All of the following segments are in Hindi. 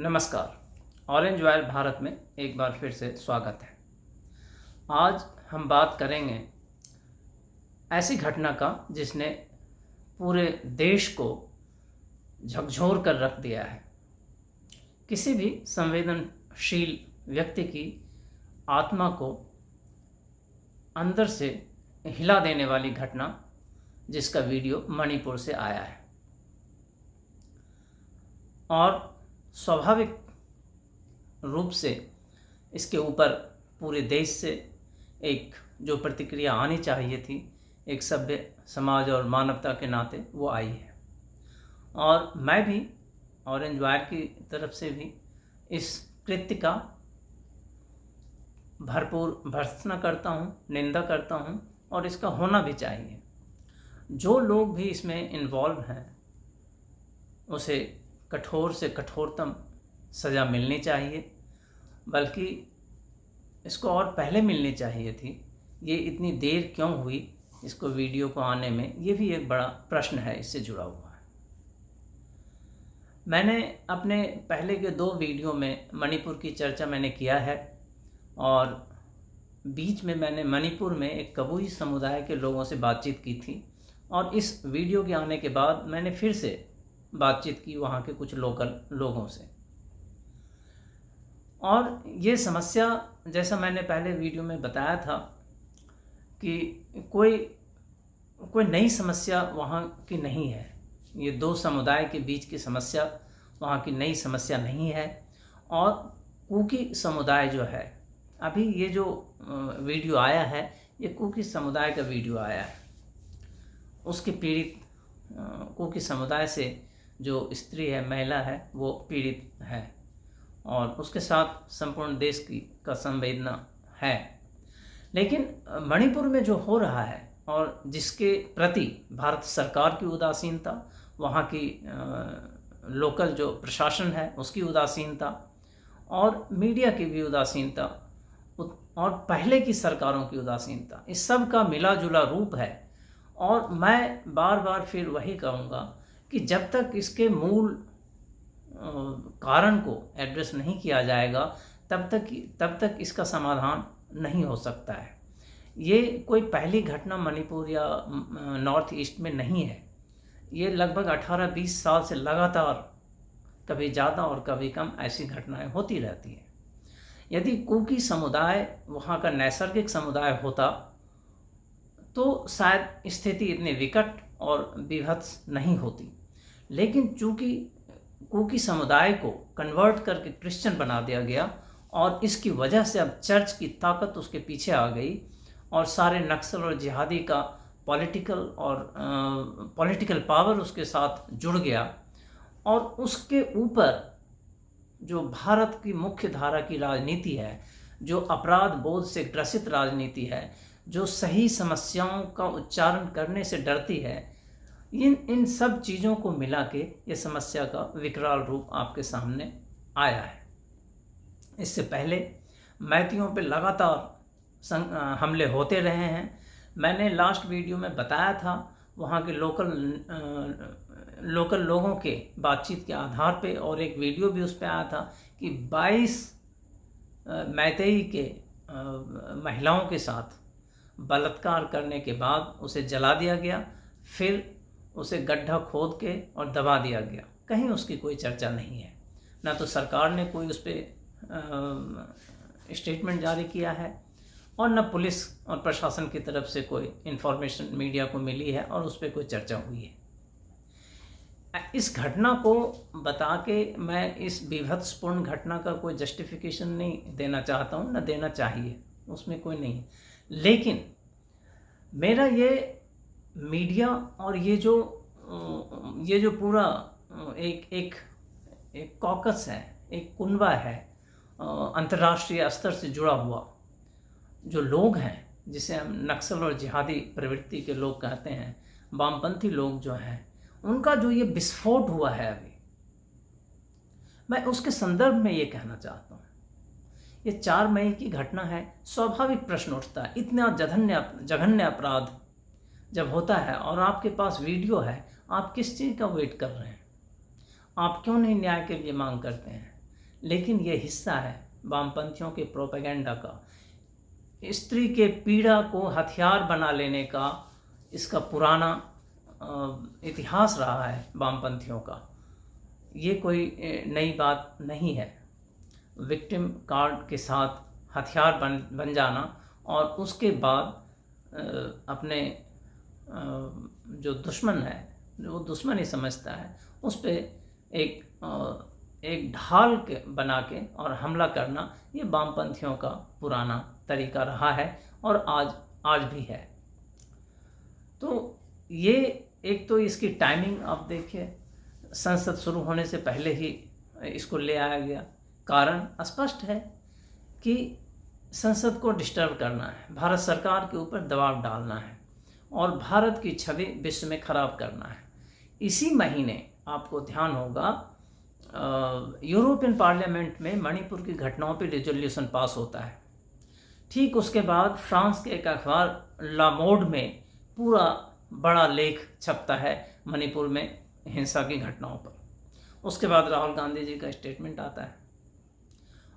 नमस्कार। ऑरेंज वायर भारत में एक बार फिर से स्वागत है। आज हम बात करेंगे ऐसी घटना का जिसने पूरे देश को झकझोर कर रख दिया है। किसी भी संवेदनशील व्यक्ति की आत्मा को अंदर से हिला देने वाली घटना, जिसका वीडियो मणिपुर से आया है। और स्वाभाविक रूप से इसके ऊपर पूरे देश से एक जो प्रतिक्रिया आनी चाहिए थी, एक सभ्य समाज और मानवता के नाते, वो आई है। और मैं भी ऑरेंज वायर की तरफ से भी इस कृत्य का भरपूर भर्त्सना करता हूँ, निंदा करता हूँ, और इसका होना भी चाहिए। जो लोग भी इसमें इन्वॉल्व हैं उसे कठोर से कठोरतम सज़ा मिलनी चाहिए, बल्कि इसको और पहले मिलनी चाहिए थी। ये इतनी देर क्यों हुई इसको वीडियो को आने में, ये भी एक बड़ा प्रश्न है इससे जुड़ा हुआ है। मैंने अपने पहले के 2 वीडियो में मणिपुर की चर्चा मैंने किया है, और बीच में मैंने मणिपुर में एक कबुई समुदाय के लोगों से बातचीत की थी, और इस वीडियो के आने के बाद मैंने फिर से बातचीत की वहाँ के कुछ लोकल लोगों से। और ये समस्या, जैसा मैंने पहले वीडियो में बताया था, कि कोई नई समस्या वहाँ की नहीं है। ये 2 समुदाय के बीच की समस्या वहाँ की नई समस्या नहीं है। और कुकी समुदाय जो है, अभी ये जो वीडियो आया है, ये कुकी समुदाय का वीडियो आया है। उसके पीड़ित कुकी समुदाय से जो स्त्री है, महिला है, वो पीड़ित है, और उसके साथ संपूर्ण देश का संवेदना है। लेकिन मणिपुर में जो हो रहा है, और जिसके प्रति भारत सरकार की उदासीनता, वहाँ की लोकल जो प्रशासन है उसकी उदासीनता, और मीडिया की भी उदासीनता, और पहले की सरकारों की उदासीनता, इस सब का मिला जुला रूप है। और मैं बार बार फिर वही कहूँगा कि जब तक इसके मूल कारण को एड्रेस नहीं किया जाएगा, तब तक इसका समाधान नहीं हो सकता है। ये कोई पहली घटना मणिपुर या नॉर्थ ईस्ट में नहीं है। ये लगभग 18-20 साल से लगातार कभी ज़्यादा और कभी कम ऐसी घटनाएं होती रहती हैं। यदि कुकी समुदाय वहाँ का नैसर्गिक समुदाय होता तो शायद स्थिति इतनी विकट और विभत्स नहीं होती। लेकिन चूँकि कुकी समुदाय को कन्वर्ट करके क्रिश्चियन बना दिया गया, और इसकी वजह से अब चर्च की ताकत उसके पीछे आ गई, और सारे नक्सल और जिहादी का पॉलिटिकल पावर उसके साथ जुड़ गया। और उसके ऊपर जो भारत की मुख्य धारा की राजनीति है, जो अपराध बोध से ग्रसित राजनीति है, जो सही समस्याओं का उच्चारण करने से डरती है, इन सब चीज़ों को मिला के ये समस्या का विकराल रूप आपके सामने आया है। इससे पहले मैतियों पे लगातार हमले होते रहे हैं। मैंने लास्ट वीडियो में बताया था, वहाँ के लोकल लोगों के बातचीत के आधार पे, और एक वीडियो भी उस पर आया था कि 22 मैतेई के महिलाओं के साथ बलात्कार करने के बाद उसे जला दिया गया, फिर उसे गड्ढा खोद के और दबा दिया गया। कहीं उसकी कोई चर्चा नहीं है, ना तो सरकार ने कोई उस पर स्टेटमेंट जारी किया है, और न पुलिस और प्रशासन की तरफ से कोई इन्फॉर्मेशन मीडिया को मिली है और उस पर कोई चर्चा हुई है। इस घटना को बता के मैं इस बीभत्सपूर्ण घटना का कोई जस्टिफिकेशन नहीं देना चाहता हूँ, न देना चाहिए, उसमें कोई नहीं है। लेकिन मेरा ये मीडिया और ये जो पूरा एक कॉकस है, एक कुनबा है, अंतर्राष्ट्रीय स्तर से जुड़ा हुआ जो लोग हैं, जिसे हम नक्सल और जिहादी प्रवृत्ति के लोग कहते हैं, वामपंथी लोग जो हैं, उनका जो ये विस्फोट हुआ है अभी, मैं उसके संदर्भ में ये कहना चाहता हूँ। ये 4 मई की घटना है। स्वाभाविक प्रश्न उठता है, इतना जघन्य अपराध जब होता है और आपके पास वीडियो है, आप किस चीज़ का वेट कर रहे हैं? आप क्यों नहीं न्याय के लिए मांग करते हैं? लेकिन ये हिस्सा है वामपंथियों के प्रोपेगेंडा का, स्त्री के पीड़ा को हथियार बना लेने का इसका पुराना इतिहास रहा है वामपंथियों का। ये कोई नई बात नहीं है। विक्टिम कार्ड के साथ हथियार बन जाना और उसके बाद अपने जो दुश्मन है, वो दुश्मन ही समझता है, उस पर एक ढाल के बना के और हमला करना, ये वामपंथियों का पुराना तरीका रहा है और आज भी है। तो ये एक तो इसकी टाइमिंग आप देखिए, संसद शुरू होने से पहले ही इसको ले आया गया। कारण स्पष्ट है कि संसद को डिस्टर्ब करना है, भारत सरकार के ऊपर दबाव डालना है और भारत की छवि विश्व में खराब करना है। इसी महीने आपको ध्यान होगा यूरोपियन पार्लियामेंट में मणिपुर की घटनाओं पर रिजोल्यूशन पास होता है। ठीक उसके बाद फ्रांस के एक अखबार ला मोड में पूरा बड़ा लेख छपता है मणिपुर में हिंसा की घटनाओं पर। उसके बाद राहुल गांधी जी का स्टेटमेंट आता है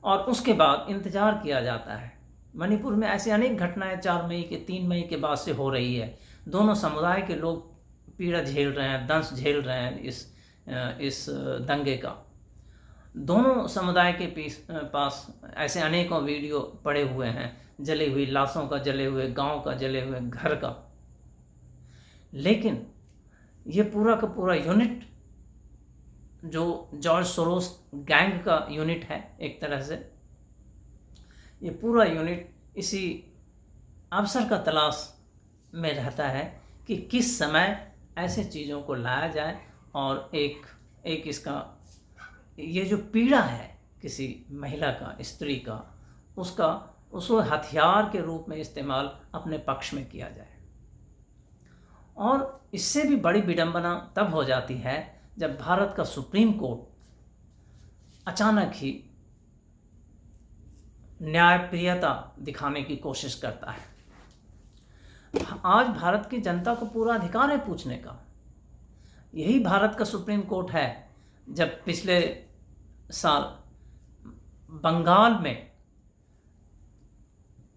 और उसके बाद इंतज़ार किया जाता है। मणिपुर में ऐसे अनेक घटनाएं 4 मई के 3 मई के बाद से हो रही है। दोनों समुदाय के लोग पीड़ा झेल रहे हैं, दंश झेल रहे हैं इस दंगे का। दोनों समुदाय के पास ऐसे अनेकों वीडियो पड़े हुए हैं, जली हुई लाशों का, जले हुए गांव का, जले हुए घर का। लेकिन ये पूरा का पूरा यूनिट जो जॉर्ज सोरोस गैंग का यूनिट है, एक तरह से ये पूरा यूनिट इसी अवसर का तलाश में रहता है कि किस समय ऐसे चीज़ों को लाया जाए और एक इसका ये जो पीड़ा है किसी महिला का, स्त्री का, उसको हथियार के रूप में इस्तेमाल अपने पक्ष में किया जाए। और इससे भी बड़ी विडंबना तब हो जाती है जब भारत का सुप्रीम कोर्ट अचानक ही न्यायप्रियता दिखाने की कोशिश करता है। आज भारत की जनता को पूरा अधिकार है पूछने का। यही भारत का सुप्रीम कोर्ट है जब पिछले साल बंगाल में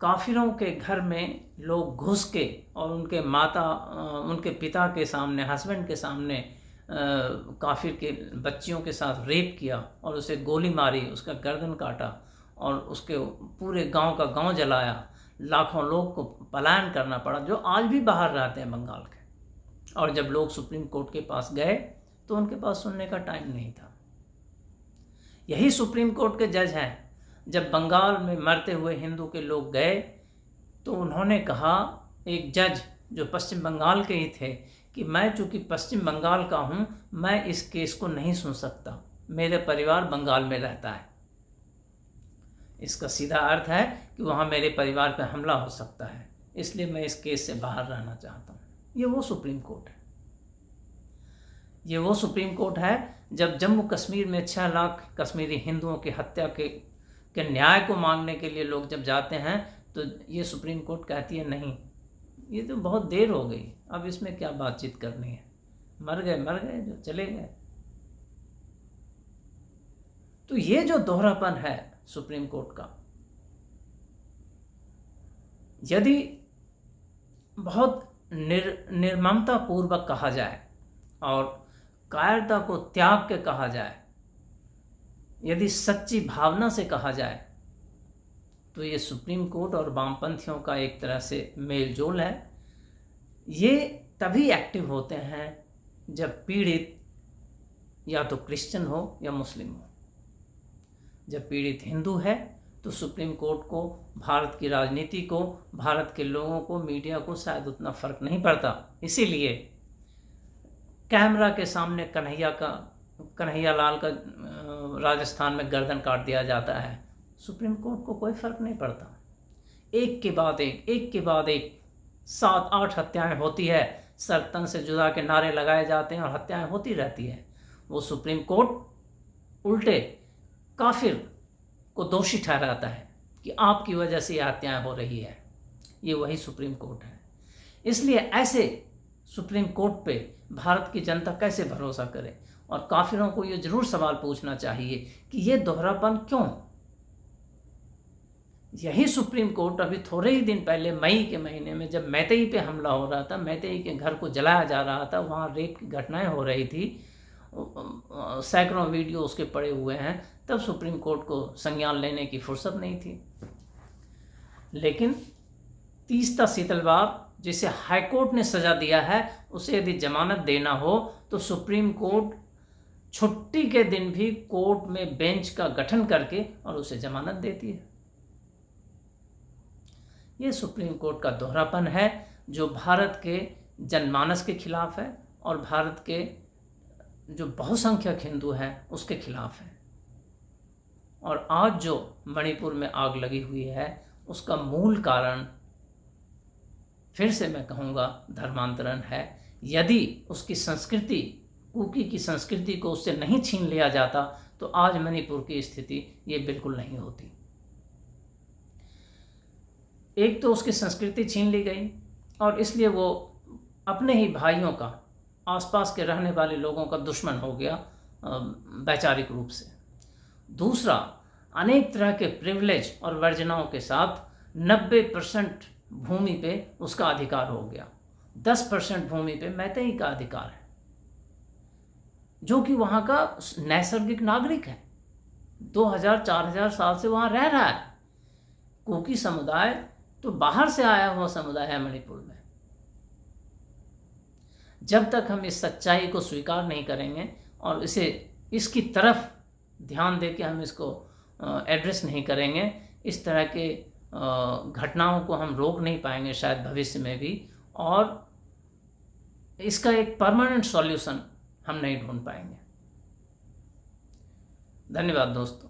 काफिरों के घर में लोग घुस के और उनके पिता के सामने, हस्बैंड के सामने काफिर के बच्चियों के साथ रेप किया और उसे गोली मारी, उसका गर्दन काटा और उसके पूरे गांव का गांव जलाया। लाखों लोग को पलायन करना पड़ा जो आज भी बाहर रहते हैं बंगाल के। और जब लोग सुप्रीम कोर्ट के पास गए तो उनके पास सुनने का टाइम नहीं था। यही सुप्रीम कोर्ट के जज हैं, जब बंगाल में मरते हुए हिंदू के लोग गए तो उन्होंने कहा, एक जज जो पश्चिम बंगाल के ही थे, कि मैं चूँकि पश्चिम बंगाल का हूँ, मैं इस केस को नहीं सुन सकता, मेरे परिवार बंगाल में रहता है। इसका सीधा अर्थ है कि वहाँ मेरे परिवार पर हमला हो सकता है, इसलिए मैं इस केस से बाहर रहना चाहता हूँ। ये वो सुप्रीम कोर्ट है। ये वो सुप्रीम कोर्ट है जब जम्मू कश्मीर में 6 लाख कश्मीरी हिंदुओं की हत्या के न्याय को मांगने के लिए लोग जब जाते हैं तो ये सुप्रीम कोर्ट कहती है नहीं, ये तो बहुत देर हो गई, अब इसमें क्या बातचीत करनी है, मर गए जो चले गए। तो ये जो दोहरापन है सुप्रीम कोर्ट का, यदि बहुत निर्ममता पूर्वक कहा जाए और कायरता को त्याग के कहा जाए, यदि सच्ची भावना से कहा जाए, तो ये सुप्रीम कोर्ट और वामपंथियों का एक तरह से मेल जोल है। ये तभी एक्टिव होते हैं जब पीड़ित या तो क्रिश्चियन हो या मुस्लिम हो। जब पीड़ित हिंदू है तो सुप्रीम कोर्ट को, भारत की राजनीति को, भारत के लोगों को, मीडिया को शायद उतना फर्क नहीं पड़ता। इसीलिए कैमरा के सामने कन्हैया लाल का राजस्थान में गर्दन काट दिया जाता है, सुप्रीम कोर्ट को कोई फर्क नहीं पड़ता। एक के बाद एक 7-8 हत्याएं होती है, सर तन से जुदा के नारे लगाए जाते हैं और हत्याएं होती रहती है। वो सुप्रीम कोर्ट उल्टे काफिर को दोषी ठहराता है कि आपकी वजह से ये हत्याएं हो रही है। ये वही सुप्रीम कोर्ट है। इसलिए ऐसे सुप्रीम कोर्ट पे भारत की जनता कैसे भरोसा करे। और काफिरों को ये जरूर सवाल पूछना चाहिए कि ये दोहरापन क्यों। यही सुप्रीम कोर्ट अभी थोड़े ही दिन पहले मई के महीने में जब मैतेई पे हमला हो रहा था, मैतेई के घर को जलाया जा रहा था, वहाँ रेप की घटनाएं हो रही थी, सैकड़ों वीडियो उसके पड़े हुए हैं, तब सुप्रीम कोर्ट को संज्ञान लेने की फुर्सत नहीं थी। लेकिन तीस्ता सीतलवार जिसे हाईकोर्ट ने सजा दिया है, उसे यदि जमानत देना हो तो सुप्रीम कोर्ट छुट्टी के दिन भी कोर्ट में बेंच का गठन करके और उसे जमानत देती है। ये सुप्रीम कोर्ट का दोहरापन है जो भारत के जनमानस के खिलाफ है और भारत के जो बहुसंख्यक हिंदू हैं उसके खिलाफ है। और आज जो मणिपुर में आग लगी हुई है उसका मूल कारण, फिर से मैं कहूँगा, धर्मांतरण है। यदि उसकी संस्कृति, कुकी की संस्कृति को उससे नहीं छीन लिया जाता तो आज मणिपुर की स्थिति ये बिल्कुल नहीं होती। एक तो उसकी संस्कृति छीन ली गई और इसलिए वो अपने ही भाइयों का, आसपास के रहने वाले लोगों का दुश्मन हो गया वैचारिक रूप से। दूसरा, अनेक तरह के प्रिविलेज और वर्जनाओं के साथ 90% भूमि पे उसका अधिकार हो गया। 10% भूमि पे मैतेई का अधिकार है, जो कि वहाँ का नैसर्गिक नागरिक है। 2000-4000 साल से वहाँ रह रहा है। कुकी समुदाय तो बाहर से आया हुआ समुदाय है मणिपुर में। जब तक हम इस सच्चाई को स्वीकार नहीं करेंगे और इसकी तरफ ध्यान दे के हम इसको एड्रेस नहीं करेंगे, इस तरह के घटनाओं को हम रोक नहीं पाएंगे शायद भविष्य में भी, और इसका एक परमानेंट सॉल्यूशन हम नहीं ढूंढ पाएंगे। धन्यवाद दोस्तों।